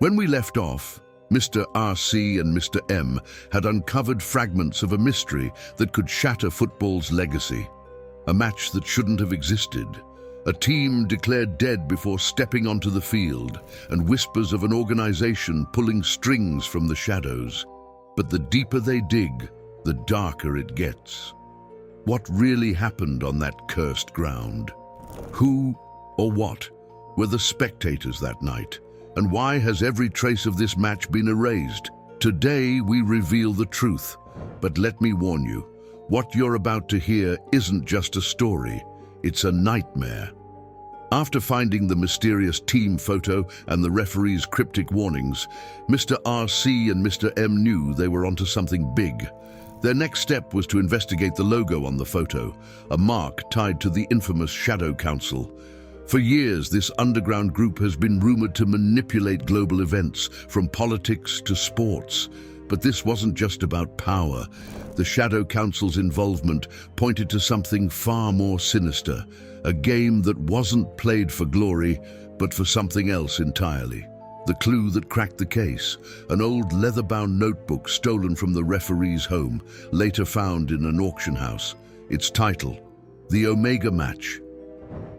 When we left off, Mr. RC and Mr. M had uncovered fragments of a mystery that could shatter football's legacy. A match that shouldn't have existed. A team declared dead before stepping onto the field, and whispers of an organization pulling strings from the shadows. But the deeper they dig, the darker it gets. What really happened on that cursed ground? Who or what were the spectators that night? And why has every trace of this match been erased? Today we reveal the truth, but let me warn you, what you're about to hear isn't just a story, it's a nightmare. After finding the mysterious team photo and the referee's cryptic warnings, Mr. RC and Mr. M knew they were onto something big. Their next step was to investigate the logo on the photo, a mark tied to the infamous Shadow Council. For years, this underground group has been rumored to manipulate global events, from politics to sports. But this wasn't just about power. The Shadow Council's involvement pointed to something far more sinister, a game that wasn't played for glory, but for something else entirely. The clue that cracked the case, an old leather-bound notebook stolen from the referee's home, later found in an auction house. Its title, The Omega Match.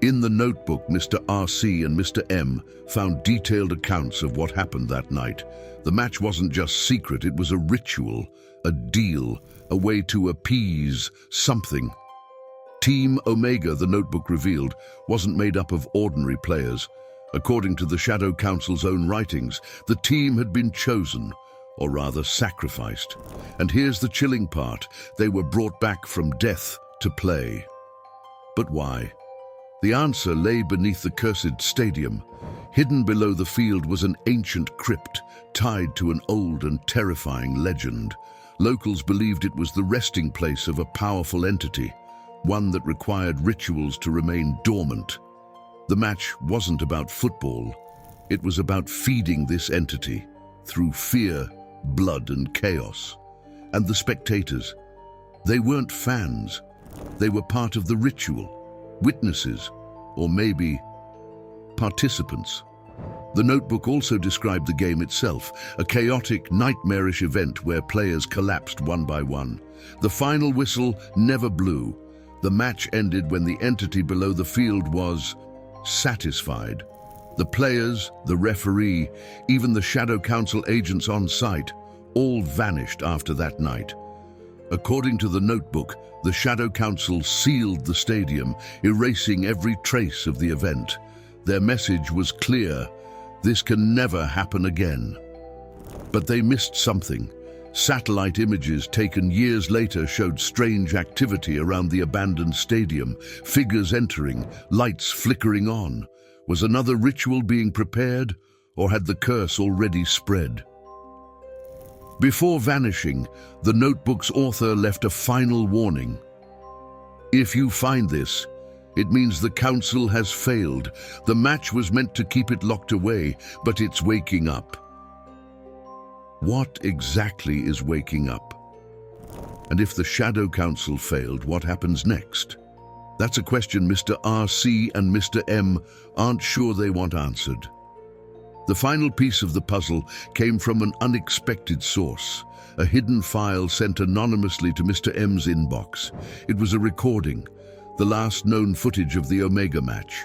In the notebook, Mr. RC and Mr. M found detailed accounts of what happened that night. The match wasn't just secret, it was a ritual, a deal, a way to appease something. Team Omega, the notebook revealed, wasn't made up of ordinary players. According to the Shadow Council's own writings, the team had been chosen, or rather sacrificed. And here's the chilling part, they were brought back from death to play. But why? The answer lay beneath the cursed stadium. Hidden below the field was an ancient crypt tied to an old and terrifying legend. Locals believed it was the resting place of a powerful entity, one that required rituals to remain dormant. The match wasn't about football. It was about feeding this entity through fear, blood, and chaos. And the spectators, they weren't fans. They were part of the ritual. Witnesses, or maybe participants. The notebook also described the game itself, a chaotic, nightmarish event where players collapsed one by one. The final whistle never blew. The match ended when the entity below the field was satisfied. The players, the referee, even the Shadow Council agents on site, all vanished after that night. According to the notebook, the Shadow Council sealed the stadium, erasing every trace of the event. Their message was clear: this can never happen again. But they missed something. Satellite images taken years later showed strange activity around the abandoned stadium, figures entering, lights flickering on. Was another ritual being prepared, or had the curse already spread? Before vanishing, the notebook's author left a final warning. If you find this, it means the council has failed. The match was meant to keep it locked away, but it's waking up. What exactly is waking up? And if the Shadow Council failed, what happens next? That's a question Mr. RC and Mr. M aren't sure they want answered. The final piece of the puzzle came from an unexpected source, a hidden file sent anonymously to Mr. M's inbox. It was a recording, the last known footage of the Omega match.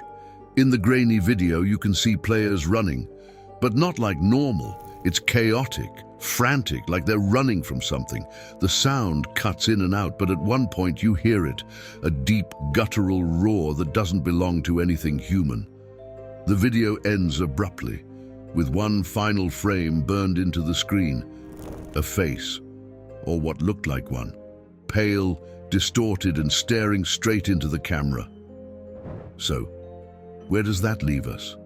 In the grainy video, you can see players running, but not like normal. It's chaotic, frantic, like they're running from something. The sound cuts in and out, but at one point you hear it, a deep, guttural roar that doesn't belong to anything human. The video ends abruptly, with one final frame burned into the screen. A face, or what looked like one, pale, distorted and staring straight into the camera. So, where does that leave us?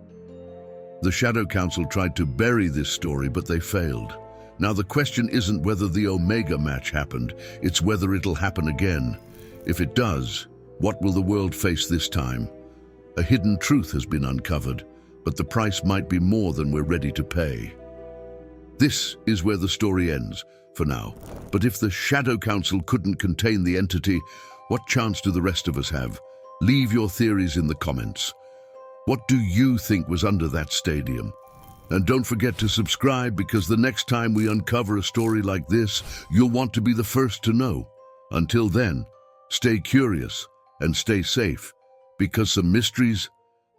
The Shadow Council tried to bury this story, but they failed. Now the question isn't whether the Omega match happened, it's whether it'll happen again. If it does, what will the world face this time? A hidden truth has been uncovered, but the price might be more than we're ready to pay. This is where the story ends, for now. But if the Shadow Council couldn't contain the entity, what chance do the rest of us have? Leave your theories in the comments. What do you think was under that stadium? And don't forget to subscribe, because the next time we uncover a story like this, you'll want to be the first to know. Until then, stay curious and stay safe, because some mysteries,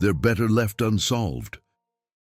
they're better left unsolved.